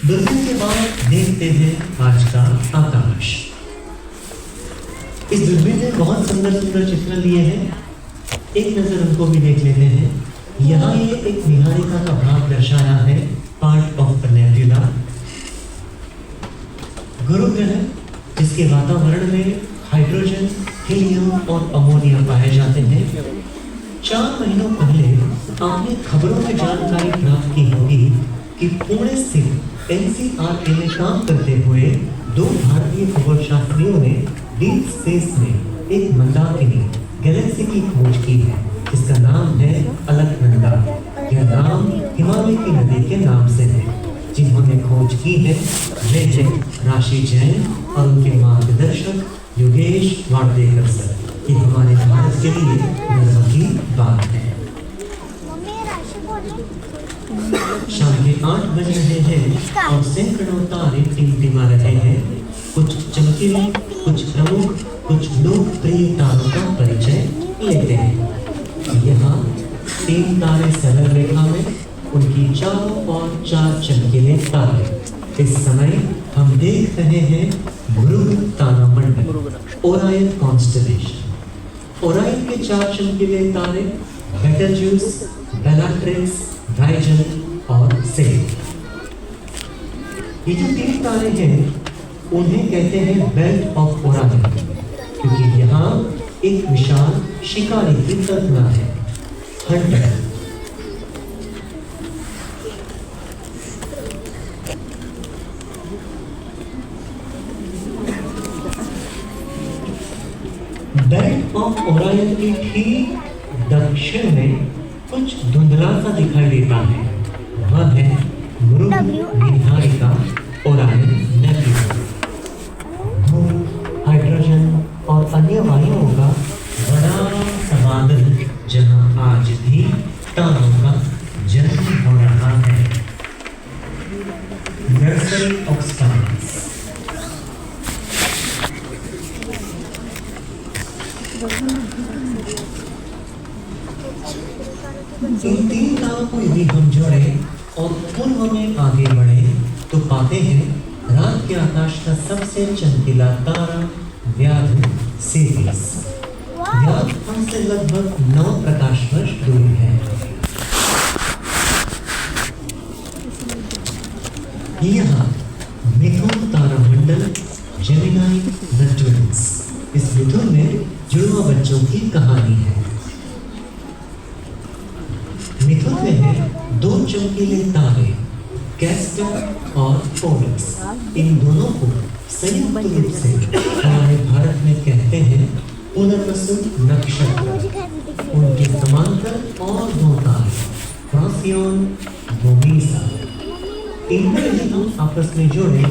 दुल्हन के बाद देखते हैं आज का आकाश। इस दूरबीन में बहुत सुंदर सुंदर चित्र लिए हैं, एक नजर उनको भी देख लेते हैं। यहाँ ये एक निहारिका का भाग दर्शाया है, पार्ट ऑफ अ नेबुला। गुरु ग्रह जिसके वातावरण में हाइड्रोजन, हीलियम और अमोनिया पाए जाते हैं। 4 महीनों पहले आपने खबरों में जानकारी प्राप्त की होगी कि पुणे स्थित एनसीआरए में काम करते हुए 2 भारतीय खगोलशास्त्रियों ने डीप स्पेस में एक मंदाकिनी गैलेक्सी की खोज की है। इसका नाम है अलकनंदा। यह नाम हिमालय की नदी के नाम से है। जिन्होंने खोज की है वे हैं राशि जैन और उनके मार्गदर्शक योगेश वार्डेकर सर। ये हमारे भारत के लिए गर्व की बात है। शाम के 8 बज रहे हैं और सैकड़ों तारे टिमटिमा रहे हैं। कुछ चमकीले, कुछ प्रमुख, कुछ लोकप्रिय तारों का परिचय लेते हैं। यहाँ 3 तारे सरल रेखा में, उनकी चारों ओर 4 चमकीले तारे। इस समय हम देख रहे हैं मृग तारामंडल, ओरायन कॉन्स्टेलेशन। ओरायन के 4 चमकीले तारे बेटलजूस, बेलाट्रिक्स, राइजन और सेलेन। ये जो 3 तारे हैं उन्हें कहते हैं बेल्ट ऑफ ओरायन, क्योंकि यहाँ एक विशाल शिकारी की कल्पना है, हंटर। बेल्ट ऑफ ओरायन के ठीक दक्षिण में कुछ धुंधला सा दिखाई देता है, वह है मृग निहारिका ओरायन नेबुला। धूप, हाइड्रोजन और अन्य वायुओं का बड़ा सा बादल जहां आज भी तारों का जन्म हो रहा है। Nursery of stars. इन 3 तारों को यदि हम जोड़े और पूर्व में आगे बढ़े तो पाते हैं रात के आकाश का सबसे चमकीला तारा व्याध सीरियस। व्याध हमसे लगभग 9 प्रकाश वर्ष दूर है। यहाँ मिथुन तारामंडल, जेमिनी द ट्विंस। इस मिथुन में जुड़वा बच्चों की कहानी है। मिथुन में है 2 चमकीले तारे, कैस्टर और पोलक्स। इन दोनों को संयुक्त रूप से हमारे भारत में कहते हैं पुनर्वसु नक्षत्र। उनके समांतर और 2 तारे प्रोसियन, बोमीसा। इनमें यदि हम आपस में जोड़े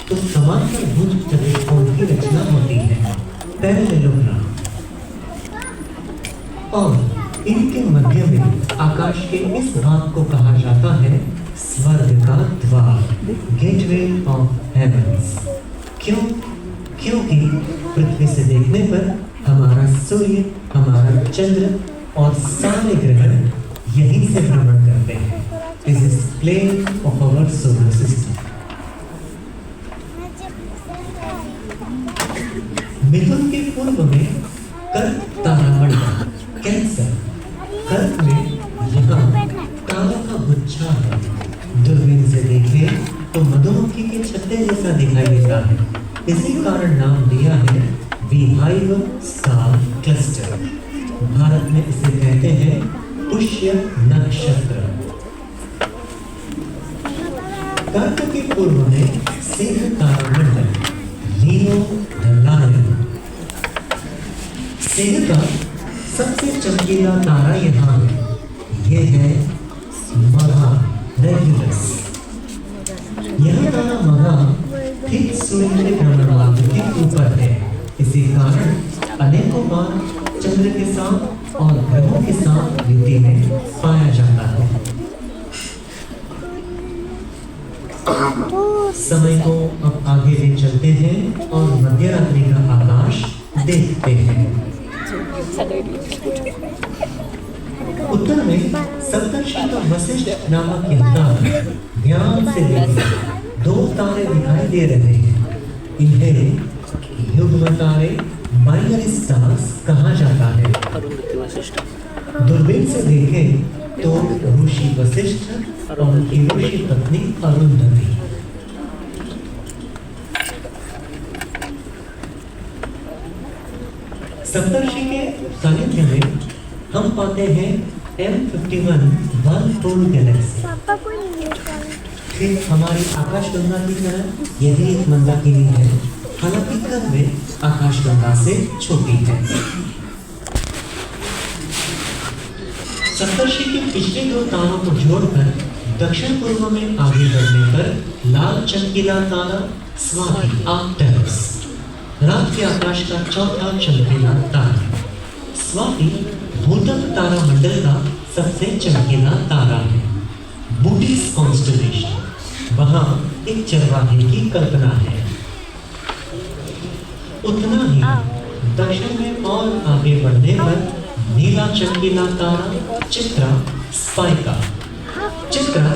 तो समांतर भुज चतुष्कोण की रचना होती है, पैरेललोग्राम। और इनके मध्य में आकाश के इस भाग को कहा जाता है स्वर्ग का द्वार, गेटवे ऑफ हेवंस। क्यों? क्योंकि पृथ्वी से देखने पर हमारा सूर्य, हमारा चंद्र और सारे ग्रह यहीं से भ्रमण करते हैं। This is plane of our solar system. मिथुन के पूर्व में कर्क तारामंडल, कैंसर। कर्क में यहाँ तारों का गुच्छा है। दूरबीन से देखें तो मधुमक्खी के छत्ते जैसा दिखाई देता है। इसी कारण नाम दिया है बीहाइव स्टार क्लस्टर। भारत में इसे कहते हैं पुष्य नक्षत्र। कर्क के पूर्व में सिंह तारामंडल, लियो द लायन। सिंह का सबसे चमकीला तारा यहाँ है, ये है मघा रेगुलस। यह तारा मघा ठीक सूर्य के भ्रमणमार्ग के ऊपर है। इसी कारण अनेकों बार चंद्र के साथ और ग्रहों के साथ युति में पाया जाता है। समय को अब आगे ले चलते हैं और मध्यरात्रि का आकाश देखते हैं। उत्तर में सप्तर्षि का वशिष्ठ नामक यह तारा ध्यान से देखिए। दो तारे दिखाई दे रहे हैं। इन्हें युग्म तारे बाइनरी स्टार्स कहा जाता है। दूरबीन से देखें तो ऋषि वशिष्ठ और उनकी ऋषि पत्नी अरुंधति। सप्तर्षि के सानिध्य में हम पाते हैं M51 वर्लपूल गैलेक्सी। ठीक हमारी आकाशगंगा की तरह यह भी एक मंदाकिनी है, हालांकि कद में आकाशगंगा से छोटी है। सप्तर्षि के पिछले दो तारों को जोड़कर दक्षिण पूर्व में आगे बढ़ने पर लाल चमकीला तारा स्वाति आर्क्टरस, रात के आकाश का चौथा चमकीला तारा। स्वाति भूतल तारा मंडल का सबसे चमकीला तारा है। बूटीज कॉन्स्टेलेशन, वहां एक चरवाहे की कल्पना है। उतना ही दक्षिण में और आगे बढ़ने पर नीला चमकीला तारा चित्रा स्पाइका। चित्रा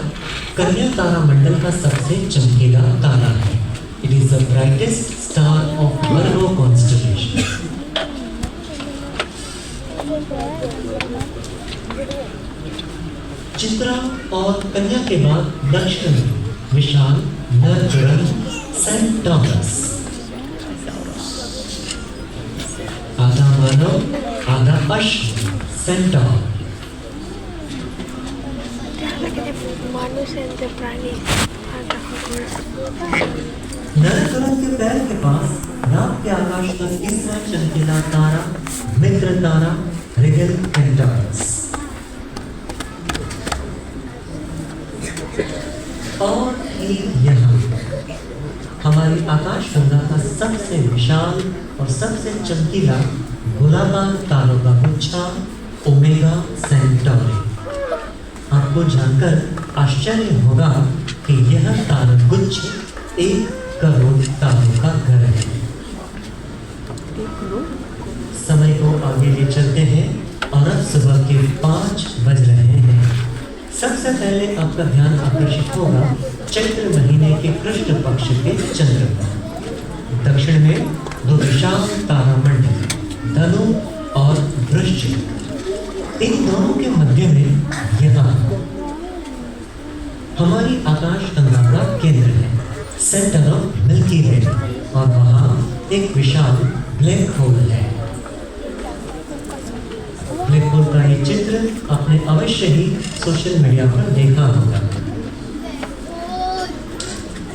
कन्या तारा मंडल का सबसे चमकीला तारा है। It is the brightest star of Virgo constellation. Chitra और कन्या के बाद दक्षिण में विशाल नरग्रह सेंटोरस, आधा मानव आधा अश्व सेंटोर। नरग्रह के पैर के पास रात के आकाश का तीसरा चमकीला तारा मित्र तारा रिगल पेंटारस। और यहाँ हमारी आकाशगंगा का सबसे विशाल और सबसे चमकीला गोलाकार तारों का गुच्छा ओमेगा सेंटोरी। आपको जानकर आश्चर्य होगा कि यह तारा गुच्छ 1 करोड़ तारों का घर है। समय को आगे ले चलते हैं और अब सुबह के 5 बज रहे हैं। सबसे पहले आपका ध्यान आकर्षित होगा चैत्र महीने के कृष्ण पक्ष के चंद्र पर। दक्षिण में दो विशाल तारामंडल धनु और वृश्चिक, इन दोनों के मध्य में यहाँ हमारी आकाशगंगा का केंद्र है, सेंटर ऑफ मिल्की वे, और वहाँ एक विशाल ब्लैक होल है। ब्लैक होल का ये चित्र आपने अवश्य ही सोशल मीडिया पर देखा होगा।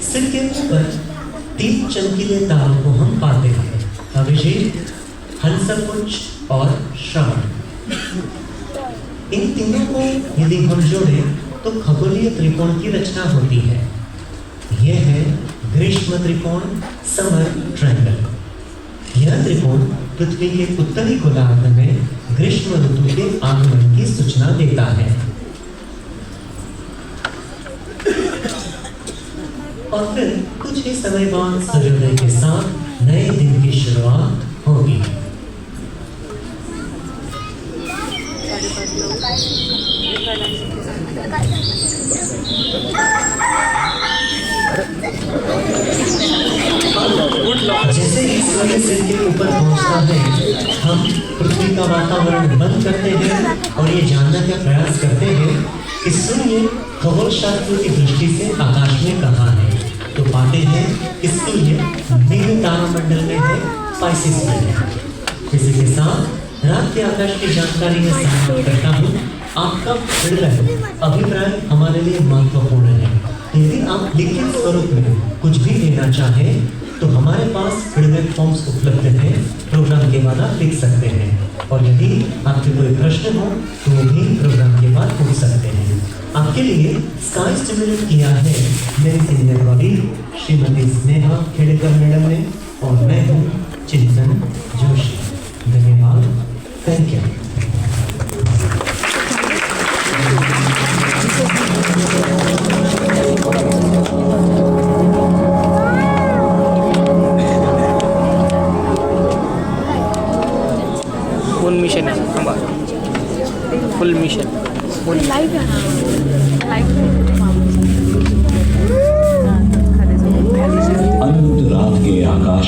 सिर के ऊपर 3 चमकीले तारों को हम पाते हैं, अभिजीत, हंसपुच्छ और श्रवण। इन तीनों को यदि हम जोड़ें तो खगोलीय त्रिकोण की रचना होती है। यह है ग्रीष्म त्रिकोण, समर ट्रायंगल। यह त्रिकोण पृथ्वी के उत्तरी गोलार्ध में ग्रीष्म ऋतु के आगमन की सूचना देता है। और फिर कुछ ही समय बाद सूर्योदय के साथ नए दिन की शुरुआत होगी। जैसे ही सूर्य सिर के ऊपर पहुंचता है, हम पृथ्वी का वातावरण बंद करते हैं और ये जानने का प्रयास करते हैं कि सूर्य खगोल शास्त्र की दृष्टि से आकाश में कहाँ है। तो पाते हैं कि सूर्य नील तारामंडल में है, पाइसेस में है। इसी के साथ रात के आकाश की जानकारी में समाप्त करता हूँ। आपका अभिप्राय हमारे लिए महत्वपूर्ण है। यदि आप लिखित स्वरूप में कुछ भी देना चाहें तो हमारे पास फीडबैक फॉर्म्स उपलब्ध हैं, प्रोग्राम के बाद आप लिख सकते हैं। और यदि आपके कोई प्रश्न हो तो वो भी प्रोग्राम के बाद पूछ सकते हैं। आपके लिए स्काई स्टिमुलेट किया है मेरी senior colleague Shrimati Sneha Khedekar madam ने, और मैं हूँ चिंतन जोशी। धन्यवाद। Thank you. फुल मिशन है हमारा, फुल मिशन फुल लाइव है।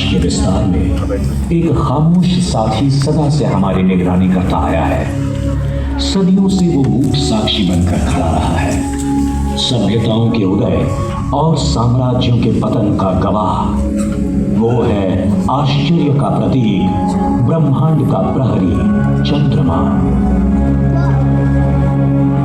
आकाश के विस्तार में एक खामोश साथी सदा से हमारी निगरानी करता आया है। सदियों से वो मूक साक्षी बनकर खड़ा रहा है, सभ्यताओं के उदय और साम्राज्यों के पतन का गवाह। वो है आश्चर्य का प्रतीक, ब्रह्मांड का प्रहरी चंद्रमा।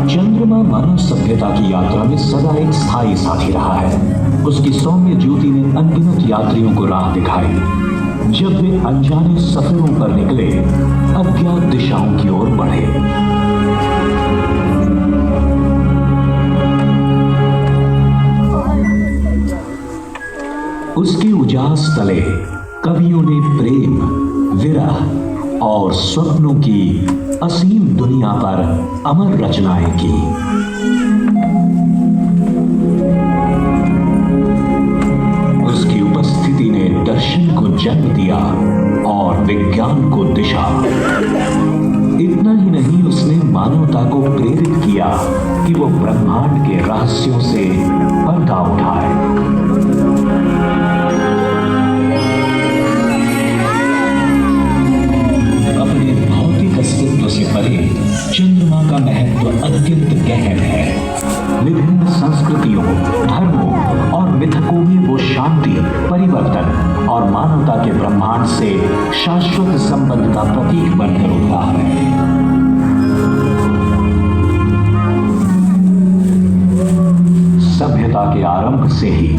चंद्रमा मानव सभ्यता की यात्रा में सदा एक स्थायी साथी रहा है। उसकी सौम्य ज्योति ने अनगिनत यात्रियों को राह दिखाई जब वे अनजाने सफरों पर निकले, अज्ञात दिशाओं की ओर बढ़े। उसके उजास तले कवियों ने प्रेम, विरह और स्वप्नों की असीम दुनिया पर अमर रचनाएं की। उसकी उपस्थिति ने दर्शन को जन्म दिया और विज्ञान को दिशा। इतना ही नहीं, उसने मानवता को प्रेरित किया कि वो ब्रह्मांड के रहस्यों से पर्दा उठाए। अपने भौतिक अस्तित्व से परे चंद्रमा का महत्व अत्यंत गहन है। विभिन्न संस्कृतियों, धर्मों और मिथकों में वो शांति, परिवर्तन और मानवता के ब्रह्मांड से शाश्वत संबंध का प्रतीक बनकर उभरा है। सभ्यता के आरंभ से ही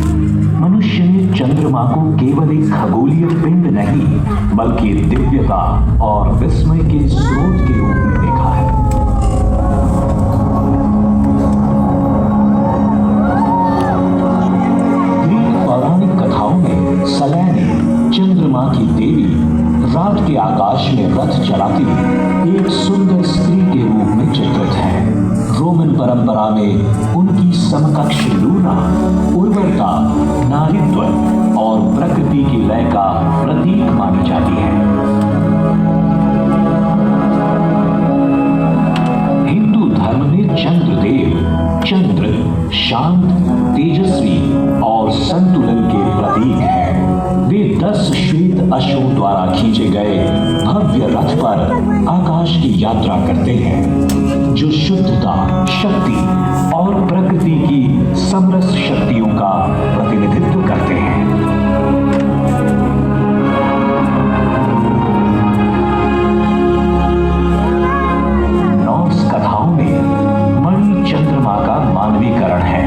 मनुष्य ने चंद्रमा को केवल एक खगोलीय पिंड नहीं, बल्कि दिव्यता और विस्मय के स्रोत के रूप में देखा है। ग्रीक पौराणिक कथाओं में सलैने, चंद्रमा की देवी, रात के आकाश में रथ चलाती एक सुंदर स्त्री के रूप में चित्रित है। रोमन परंपरा में उनकी समकक्ष लूना, उर्वरता, नारीत्व और प्रकृति की लय का प्रतीक मानी जाती है। हिंदू धर्म में चंद्रदेव, चंद्र शांत, तेजस्वी और संतुलन के प्रतीक हैं। वे 10 श्वेत अश्वों द्वारा खींचे गए भव्य रथ पर आकाश की यात्रा करते हैं, जो शुद्धता, शक्ति और प्रकृति की समरस शक्तियों का प्रतिनिधित्व करते हैं। नॉर्स कथाओं में मणि चंद्रमा का मानवीकरण है,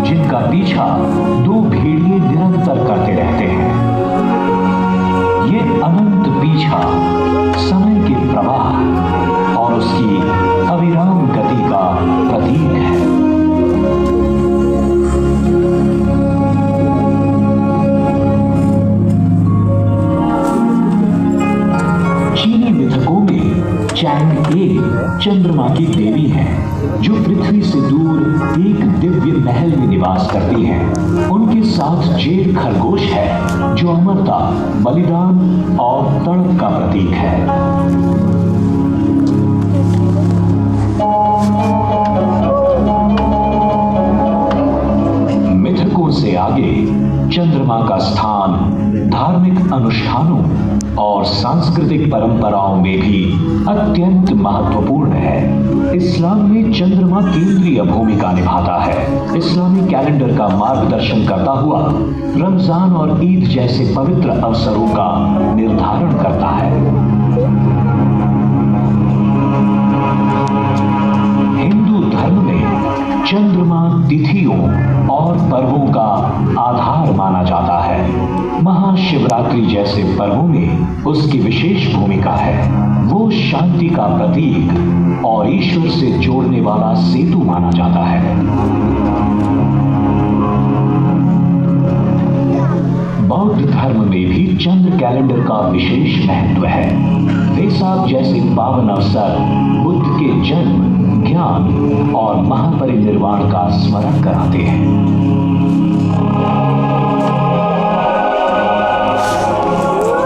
जिनका पीछा 2 भेड़िए निरंतर करते रहते हैं। ये अनंत पीछा समय के प्रवाह और उसकी अविराम गति का प्रतीक है। चीनी मिथकों में चैंग ए चंद्रमा की देवी है, जो पृथ्वी से दूर एक दिव्य महल में निवास करती है। उनके साथ जेड खरगोश है, जो अमरता, बलिदान और तड़प का प्रतीक है। मिथकों से आगे चंद्रमा का स्थान धार्मिक अनुष्ठानों और सांस्कृतिक परंपराओं में भी अत्यंत महत्वपूर्ण है। इस्लाम में चंद्रमा केंद्रीय भूमिका निभाता है। इस्लामी कैलेंडर का मार्गदर्शन करता हुआ रमजान और ईद जैसे पवित्र अवसरों का निर्धारण करता है। हिंदू धर्म में चंद्रमा तिथियों और पर्वों का आधार माना जाता है। महाशिवरात्रि जैसे पर्वों में उसकी विशेष भूमिका है। वो शांति का प्रतीक और ईश्वर से जोड़ने वाला सेतु माना जाता है। बौद्ध धर्म में भी चंद्र कैलेंडर का विशेष महत्व है। वेसाख जैसे पावन अवसर बुद्ध के जन्म, ज्ञान और महापरिनिर्वाण का स्मरण कराते हैं।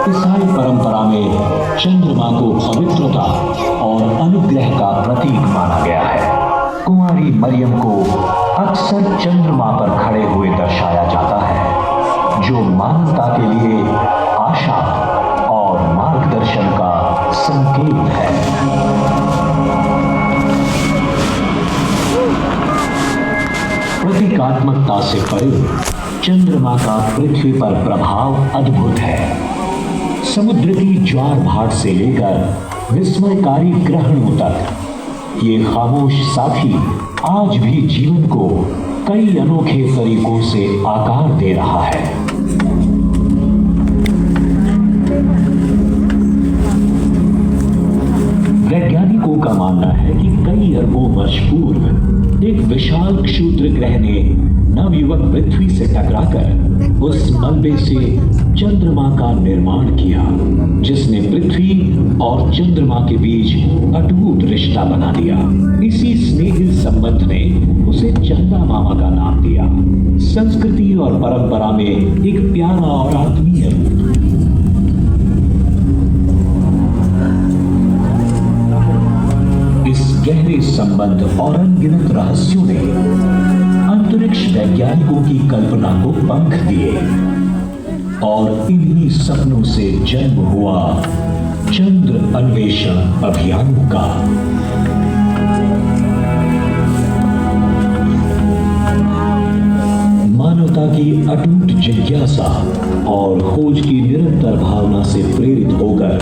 ईसाई परंपरा में चंद्रमा को पवित्रता और अनुग्रह का प्रतीक माना गया है। कुंवारी मरियम को अक्सर चंद्रमा पर खड़े हुए दर्शाया जाता है, जो मानवता के लिए नकारात्मकता से परे चंद्रमा का पृथ्वी पर प्रभाव अद्भुत है। समुद्र की ज्वार भाट से लेकर विस्मयकारी ग्रहणों तक ये खामोश साथी आज भी जीवन को कई अनोखे तरीकों से आकार दे रहा है। वैज्ञानिकों का मानना है कि कई अरबों वर्ष पूर्व एक विशाल क्षुद्र ग्रह ने नवयुवक पृथ्वी से टकराकर उस मलबे से चंद्रमा का निर्माण किया, जिसने पृथ्वी और चंद्रमा के बीच अटूट रिश्ता बना दिया। इसी स्नेहिल संबंध ने उसे चंदा मामा का नाम दिया। संस्कृति और परंपरा में एक प्यारा और आत्मीय रूप। इस गहरे संबंध और अनगिनत रहस्यों ने अंतरिक्ष वैज्ञानिकों की कल्पना को पंख दिए और इन्हीं सपनों से जन्म हुआ चंद्र अन्वेषण अभियान का। मानवता की अटूट जिज्ञासा और खोज की निरंतर भावना से प्रेरित होकर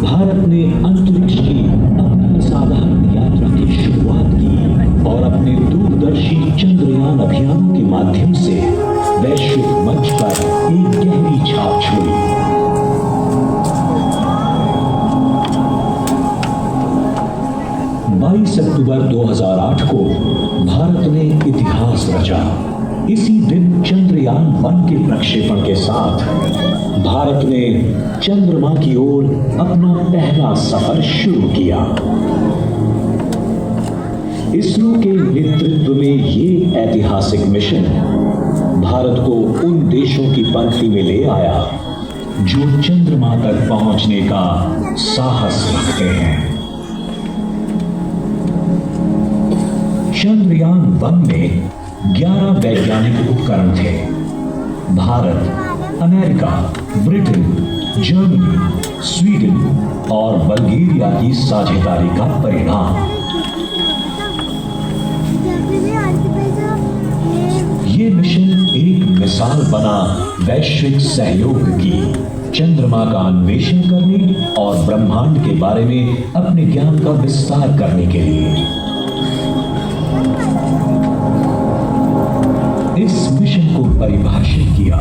भारत ने अंतरिक्ष की अपनी असाधारण यात्रा की शुरुआत की और अपने दूरदर्शी चंद्रयान अभियानों के माध्यम से वैश्विक मंच पर एक गहरी छाप छोड़ी। 22 अक्टूबर 2008 को भारत ने इतिहास रचा। इसी दिन चंद्रयान 1 के प्रक्षेपण के साथ भारत ने चंद्रमा की ओर अपना पहला सफर शुरू किया। इसरो के नेतृत्व में ये ऐतिहासिक मिशन भारत को उन देशों की पंक्ति में ले आया जो चंद्रमा तक पहुंचने का साहस रखते हैं। चंद्रयान 1 में 11 वैज्ञानिक उपकरण थे। Bharat, America, Britain, Germany, Sweden और बल्गेरिया की साझेदारी का परिणाम। ये मिशन एक मिसाल बना वैश्विक सहयोग की, चंद्रमा का अन्वेषण करने और ब्रह्मांड के बारे में अपने ज्ञान का विस्तार करने के लिए। इस मिशन को परिभाषित किया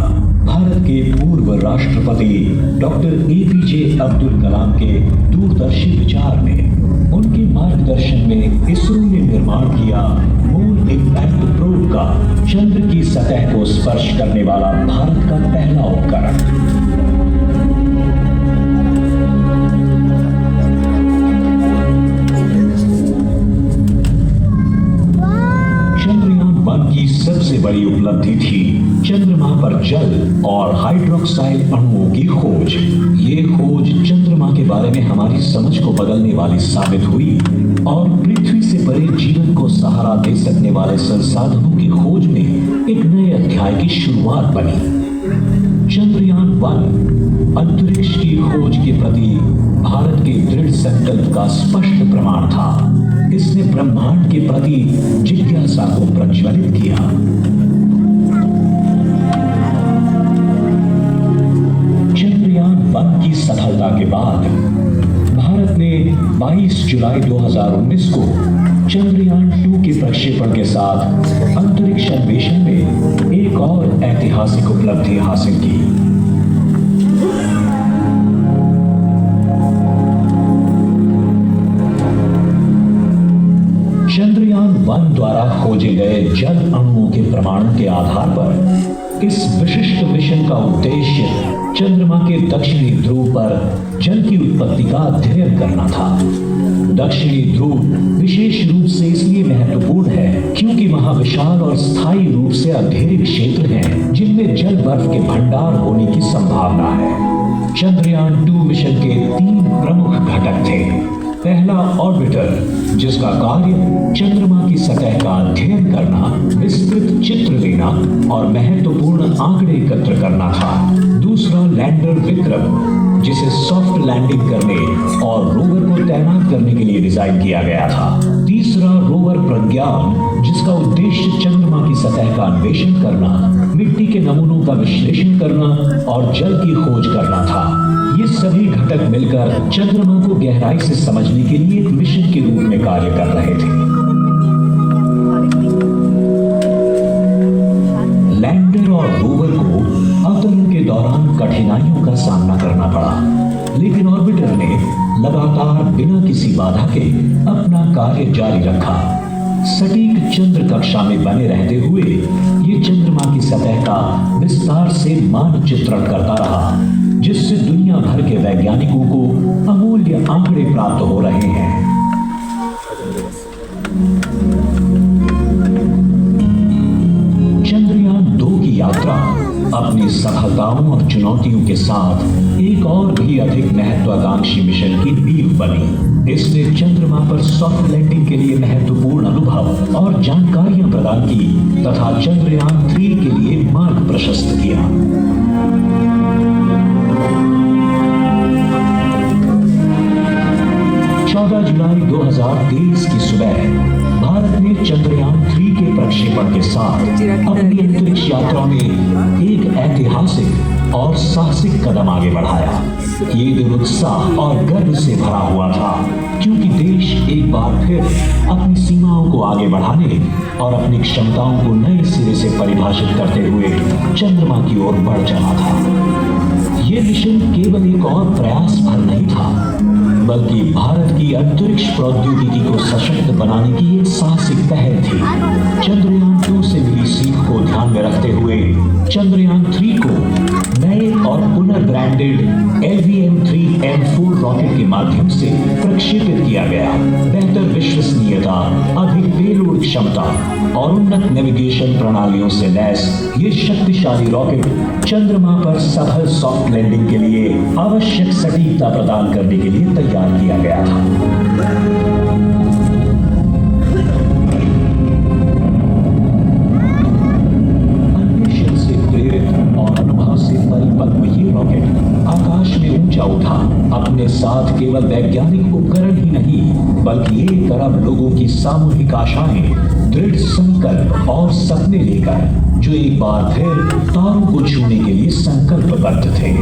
भारत के पूर्व राष्ट्रपति डॉक्टर एपीजे अब्दुल कलाम के दूरदर्शी विचार ने। उनके मार्गदर्शन में इसरो ने निर्माण किया मून इंपैक्ट प्रोब का, चंद्र की सतह को स्पर्श करने वाला भारत का पहला उपकरण। चंद्रयान 1 की सबसे बड़ी उपलब्धि थी चंद्रमा पर जल और हाइड्रोक्साइड अणुओं की खोज। ये खोज चंद्रमा के बारे में हमारी समझ को बदलने वाली साबित हुई और पृथ्वी से परे जीवन को सहारा दे सकने वाले संसाधनों की खोज में एक नए अध्याय की शुरुआत बनी। चंद्रयान 1 अंतरिक्ष की खोज के प्रति भारत के दृढ़ संकल्प का स्पष्ट प्रमाण था। इसने ब्रह्मांड के प्रति जिज्ञासा को प्रज्वलित किया। चंद्रयान 1 की सफलता के बाद भारत ने 22 जुलाई 2019 को चंद्रयान 2 के प्रक्षेपण के साथ अंतरिक्ष अन्वेषण में एक और ऐतिहासिक उपलब्धि हासिल की। चंद्रयान 1 द्वारा खोजे गए जल अणुओं के प्रमाणों के आधार पर इस विशिष्ट मिशन का उद्देश्य चंद्रमा के दक्षिणी ध्रुव पर जल की उत्पत्ति का अध्ययन करना था। दक्षिणी ध्रुव विशेष रूप से इसलिए महत्वपूर्ण है क्योंकि वहां विशाल और स्थायी रूप से अंधेरे क्षेत्र हैं जिनमें जल बर्फ के भंडार होने की संभावना है। चंद्रयान 2 मिशन के 3 प्रमुख घटक थे। पहला ऑर्बिटर, जिसका कार्य चंद्रमा की सतह का अध्ययन करना, विस्तृत चित्र देना और महत्वपूर्ण आंकड़े एकत्र करना था। दूसरा लैंडर विक्रम, जिसे सॉफ्ट लैंडिंग करने और रोवर को तैनात करने के लिए डिजाइन किया गया था। तीसरा रोवर प्रज्ञान, जिसका उद्देश्य चंद्रमा की सतह का अन्वेषण करना, मिट्टी के नमूनों का विश्लेषण करना और जल की खोज करना था। ये सभी घटक मिलकर चंद्रमा को गहराई से समझने के लिए एक मिशन के रूप में कार्य कर रहे थे। लैंडर और रोवर को अवतरण के दौरान कठिनाइयों का सामना करना पड़ा, लेकिन ऑर्बिटर ने लगातार बिना किसी बाधा के अपना कार्य जारी रखा। सटीक चंद्र कक्षा में बने रहते हुए ये चंद्रमा की सतह का विस्तार से मानचित्रण करता रहा, जिससे दुनिया भर के वैज्ञानिकों को अमूल्य आंकड़े प्राप्त हो रहे हैं। चंद्रयान 2 की यात्रा अपनी सफलताओं और चुनौतियों के साथ एक और भी अधिक महत्वाकांक्षी मिशन की नींव बनी। इसने चंद्रमा पर सॉफ्ट लैंडिंग के लिए महत्वपूर्ण अनुभव और जानकारियां प्रदान की तथा चंद्रयान 3 के लिए मार्ग प्रशस्त किया। 14 जुलाई 2023 की सुबह भारत ने चंद्रयान 3 के प्रक्षेपण के साथ अपनी अंतरिक्ष यात्रा में एक ऐतिहासिक और साहसिक कदम आगे बढ़ाया। ये दिन उत्साह और गर्व से भरा हुआ था, क्योंकि देश एक बार फिर अपनी सीमाओं को आगे बढ़ाने और अपनी क्षमताओं को नए सिरे से परिभाषित करते हुए चंद्रमा की ओर बढ़ चला था। ये मिशन केवल एक और प्रयास भर नहीं था, बल्कि भारत की अंतरिक्ष प्रौद्योगिकी को सशक्त बनाने की एक साहसिक पहल थी। चंद्रयान 2 से मिली सीख को ध्यान में रखते हुए चंद्रयान 3 को नए और पुनर्ब्रांडेड LVM-3M4 रॉकेट के माध्यम से प्रक्षेपित किया गया। बेहतर विश्वसनीयता, अधिक पेलोड क्षमता और उन्नत नेविगेशन प्रणालियों से लैस ये शक्तिशाली रॉकेट चंद्रमा पर सफल सॉफ्ट लैंडिंग के लिए आवश्यक सटीकता प्रदान करने के लिए तैयार किया गया था। अन्वेषण से प्रेरित और अनुभव से परिपक्व ये रॉकेट आकाश में ऊंचा उठा, अपने साथ केवल वैज्ञानिक उपकरण ही नहीं, बल्कि 1 अरब लोगों की सामूहिक आशाएं, दृढ़ संकल्प और सपने लेकर, जो एक बार फिर तारों को छूने के लिए संकल्पबद्ध थे।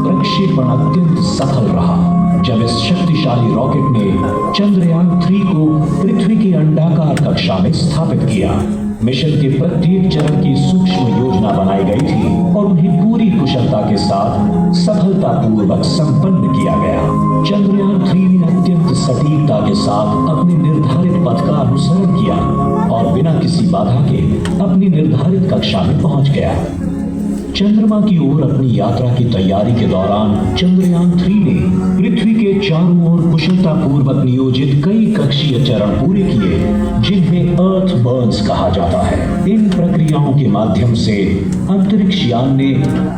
प्रक्षेपण अत्यंत सफल रहा, जब इस शक्तिशाली रॉकेट ने चंद्रयान 3 को पृथ्वी की अंडाकार कक्षा में स्थापित किया। मिशन के प्रत्येक चरण की सूक्ष्म योजना बनाई गई थी और उन्हें पूरी कुशलता के साथ सफलतापूर्वक संपन्न किया गया। चंद्रयान 3 ने अत्यंत सटीकता के साथ अपने निर्धारित पथ का अनुसरण किया और बिना किसी बाधा के अपनी निर्धारित कक्षा में पहुंच गया। चंद्रमा की ओर अपनी यात्रा की तैयारी के दौरान चंद्रयान 3 ने पृथ्वी के चारों ओर कुशलतापूर्वक नियोजित कई कक्षीय चरण पूरे किए, जिन्हें अर्थ बर्न्स कहा जाता है। इन प्रक्रियाओं के माध्यम से अंतरिक्ष यान ने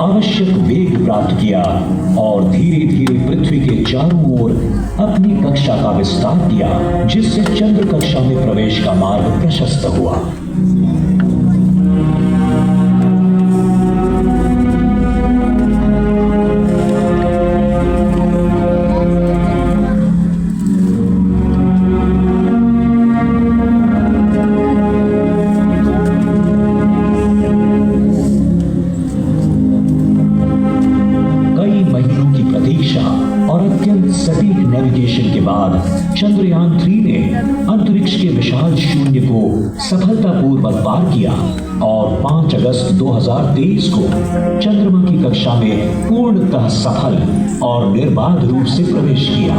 आवश्यक वेग प्राप्त किया और धीरे धीरे पृथ्वी के चारों ओर अपनी कक्षा का विस्तार किया, जिससे चंद्र कक्षा में प्रवेश का मार्ग प्रशस्त हुआ। चंद्रयान 3 ने अंतरिक्ष के विशाल शून्य को सफलतापूर्वक पार किया और 5 अगस्त 2023 को चंद्रमा की कक्षा में पूर्णतः सफल और निर्बाध रूप से प्रवेश किया।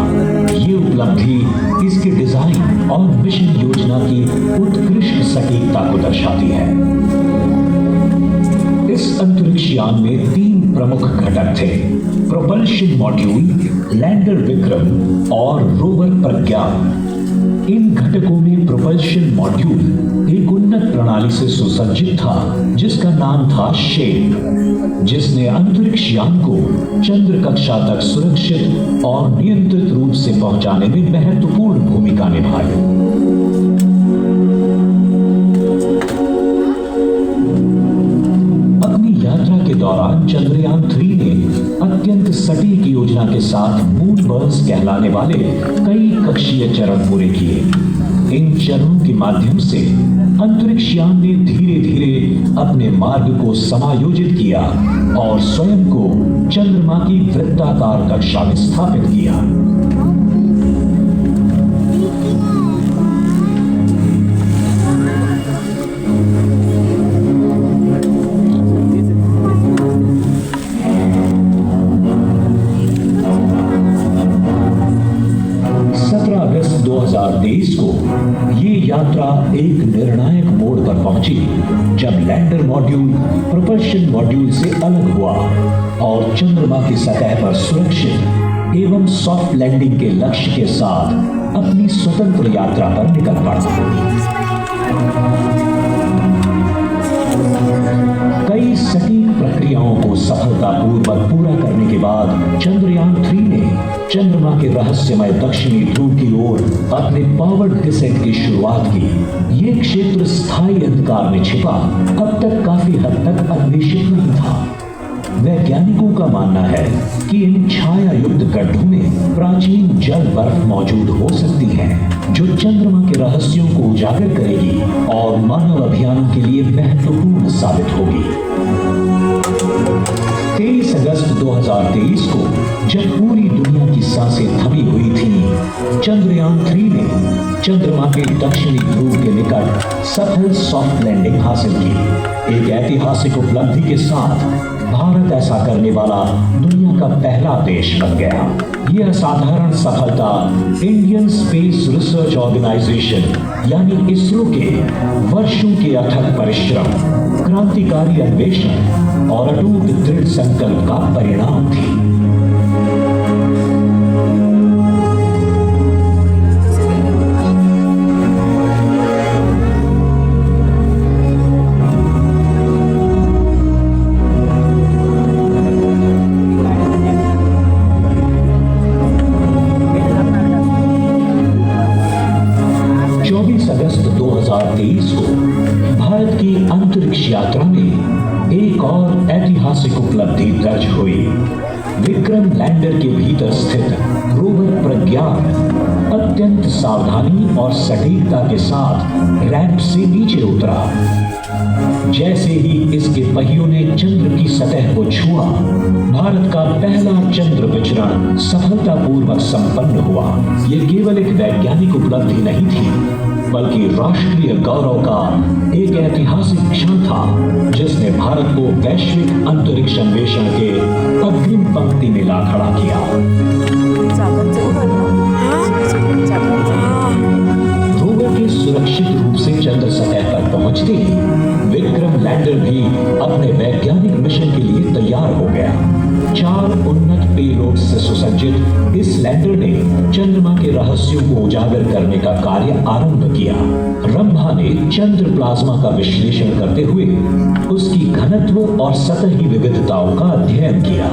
ये उपलब्धि इसके डिजाइन और मिशन योजना की उत्कृष्ट सटीकता को दर्शाती है। इस अंतरिक्ष यान में 3 प्रमुख घटक थे: प्रोपल्शन मॉड्यूल, लैंडर विक्रम और रोवर प्रज्ञान। इन घटकों में प्रोपल्शन मॉड्यूल एक उन्नत प्रणाली से सुसज्जित था, जिसका नाम था शेप, जिसने अंतरिक्ष यान को चंद्र कक्षा तक सुरक्षित और नियंत्रित रूप से पहुंचाने में महत्वपूर्ण भूमिका निभाई। दौरान चंद्रयान 3 ने अत्यंत योजना के साथ मूनबर्न्स कहलाने वाले कई कक्षीय चरण पूरे किए। इन चरणों के माध्यम से अंतरिक्ष यान ने धीरे धीरे अपने मार्ग को समायोजित किया और स्वयं को चंद्रमा की वृत्ताकार कक्षा में स्थापित किया। अगस्त 2023 को ये यात्रा एक निर्णायक मोड़ पर पहुंची जब लैंडर मॉड्यूल प्रोपल्शन मॉड्यूल से अलग हुआ और चंद्रमा की सतह पर सुरक्षित एवं सॉफ्ट लैंडिंग के लक्ष्य के साथ अपनी स्वतंत्र यात्रा पर निकल पड़ा। कई सटीक प्रक्रियाओं को सफलतापूर्वक पूरा करने के बाद चंद्रयान 3 ने चंद्रमा के रहस्यमय दक्षिणी ध्रुव की ओर अपने पावर्ड डिसेंट की शुरुआत की। ये क्षेत्र स्थायी अंधकार में छिपा अब तक काफी हद तक अन्वेषित नहीं था। वैज्ञानिकों का मानना है कि इन छाया युक्त गड्ढों में प्राचीन जल बर्फ मौजूद हो सकती है जो चंद्रमा के रहस्यों को उजागर करेगी और मानव अभियानों के लिए महत्वपूर्ण साबित होगी। 23 अगस्त 2023 को जब पूरी दुनिया की सांसें थमी हुई थीं, चंद्रयान 3 ने चंद्रमा के दक्षिणी ध्रुव के निकट सफल सॉफ्ट लैंडिंग हासिल की। एक ऐतिहासिक उपलब्धि के साथ भारत ऐसा करने वाला दुनिया का पहला देश बन गया। यह असाधारण सफलता इंडियन स्पेस रिसर्च ऑर्गेनाइजेशन यानी इसरो के वर्षों के अथक परिश्रम, क्रांतिकारी अन्वेषण और अटूट दृढ़ संकल्प का परिणाम थी। अगस्त 2023 को भारत की अंतरिक्ष यात्रा में एक और ऐतिहासिक उपलब्धि दर्ज हुई। विक्रम लैंडर के भीतर स्थित रोवर प्रज्ञान अत्यंत सावधानी और सटीकता के साथ रैंप से नीचे उतरा। जैसे ही इसके पहियों ने चंद्र की सतह को छुआ, भारत का पहला चंद्र विचरण सफलतापूर्वक संपन्न हुआ। यह केवल एक वैज्ञानिक उपलब्धि नहीं थी, बल्कि राष्ट्रीय गौरव का एक ऐतिहासिक क्षण था जिसने भारत को वैश्विक अंतरिक्ष अन्वेषण के अग्रिम पंक्ति में ला खड़ा किया। रोवर के सुरक्षित रूप से चंद्र सतह पर पहुंचते ही विक्रम लैंडर भी अपने वैज्ञानिक मिशन के लिए तैयार हो गया। 4 उन्नत पेलोड से सुसज्जित इस लैंडर ने चंद्रमा के रहस्यों को उजागर करने का कार्य आरंभ किया। रंभा ने चंद्र प्लाज्मा का विश्लेषण करते हुए उसकी घनत्व और सतही विविधताओं का अध्ययन किया।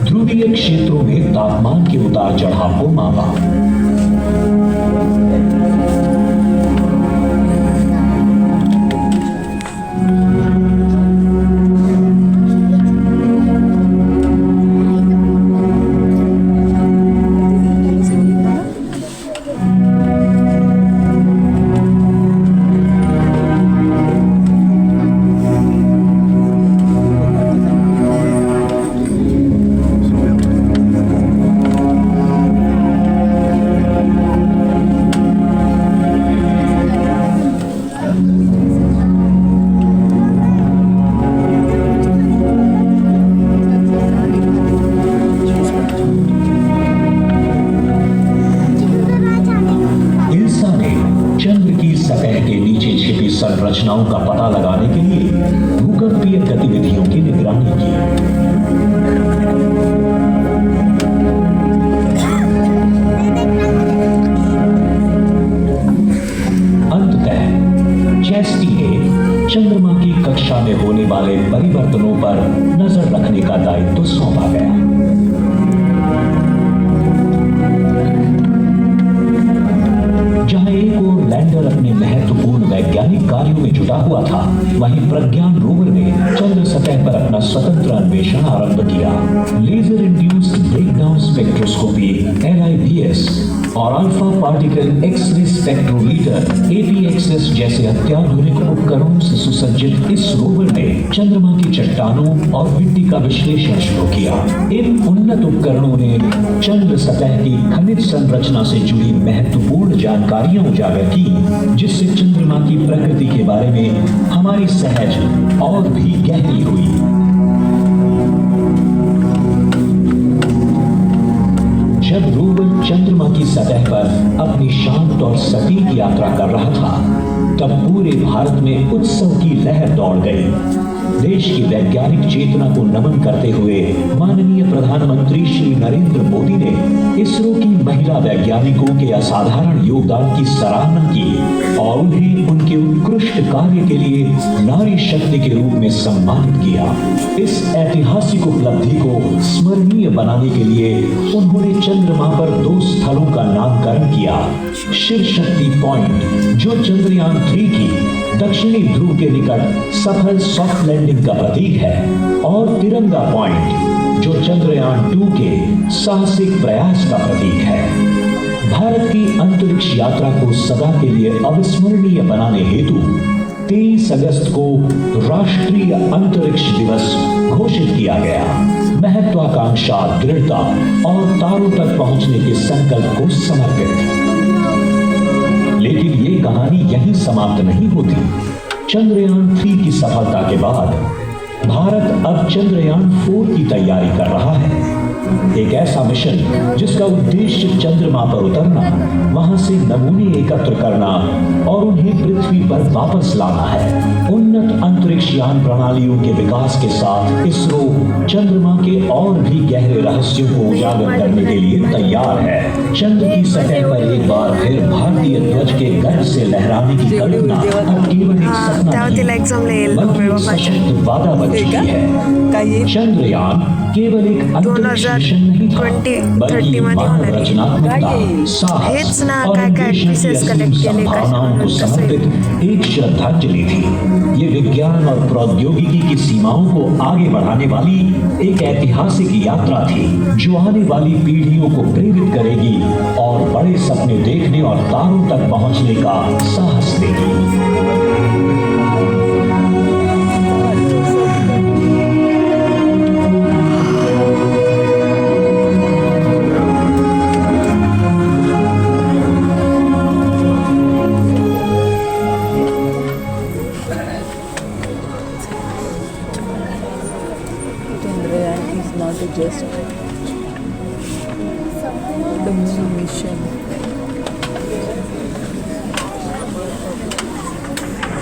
ध्रुवीय क्षेत्रों में तापमान के उतार चढ़ाव को मापा। संरचनाओं का पता लगाने के लिए भूकंपीय गतिविधियों की निगरानी की। अंततः चेस्टी ने चंद्रमा की कक्षा में होने वाले परिवर्तनों पर नजर रखने का दायित्व सौंपा गया। जहां एक ओर लैंडर अपने महत्वपूर्ण वैज्ञानिक कार्यों में जुटा हुआ था, वहीं प्रज्ञान रोवर ने चंद्र सतह पर अपना स्वतंत्र अन्वेषण आरंभ किया। Laser induced breakdown spectroscopy (LIBS) और alpha particle X ray spectrometer (APXS) जैसे अत्याधुनिक उपकरणों से सुसज्जित इस रोवर ने चंद्रमा की चट्टानों और मिट्टी का विश्लेषण शुरू किया। इन उन्नत उपकरणों ने चंद्र सतह की खनिज संरचना से जुड़ी महत्वपूर्ण जानकारियां उजागर की, जिससे चंद्रमा की प्रकृति के बारे में हमारी समझ और भी गहरी हुई। जब रोवर चंद्रमा की सतह पर अपनी शांत और सटीक यात्रा कर रहा था, तब पूरे भारत में उत्सव की लहर दौड़ गई। देश की वैज्ञानिक चेतना को नमन करते हुए माननीय प्रधानमंत्री श्री नरेंद्र मोदी ने इसरो की महिला वैज्ञानिकों के असाधारण योगदान की सराहना की और उन्हें उनके उत्कृष्ट कार्य के लिए नारी शक्ति के रूप में सम्मानित किया। इस ऐतिहासिक उपलब्धि को स्मरणीय बनाने के लिए उन्होंने चंद्रमा पर 2 स्थलों का नामकरण किया। शिव शक्ति पॉइंट, जो चंद्रयान 3 की दक्षिणी ध्रुव के निकट सफल सॉफ्ट लैंडिंग का प्रतीक है, और तिरंगा पॉइंट, जो चंद्रयान 2 के साहसिक प्रयास का प्रतीक है। भारत की अंतरिक्ष यात्रा को सदा के लिए अविस्मरणीय बनाने हेतु 23 अगस्त को राष्ट्रीय अंतरिक्ष दिवस घोषित किया गया। महत्वाकांक्षा, दृढ़ता और तारों तक पहुंचने के संकल्प को समर्पित। लेकिन ये कहानी यहीं समाप्त नहीं होती। चंद्रयान 3 की सफलता के बाद भारत अब चंद्रयान 4 की तैयारी कर रहा है। एक ऐसा मिशन जिसका उद्देश्य चंद्रमा पर उतरना, वहां से नमूने एकत्र करना और उन्हें पृथ्वी पर वापस लाना है। उन्नत अंतरिक्ष यान प्रणालियों के विकास के साथ इसरो चंद्रमा के और भी गहरे रहस्यों को उजागर करने के लिए तैयार है। चंद्र की सतह पर एक बार फिर भारतीय ध्वज के गर्व से लहराने की कल्पना अब केवल एक सपना नहीं, बल्कि एक सशक्त वादा बन चुकी है। चंद्रयान केवल एक अंतरिक्ष मिशन नहीं था, बल्कि मानव रचनात्मकता, साहस और अन्वेषण की असीम संभावनाओं को समर्पित एक श्रद्धांजलि थी। ये विज्ञान और प्रौद्योगिकी की सीमाओं को आगे बढ़ाने वाली एक ऐतिहासिक यात्रा थी, जो आने वाली पीढ़ियों को प्रेरित करेगी और बड़े सपने देखने और तारों तक पहुंचने का साहस देगी। Just the moon mission.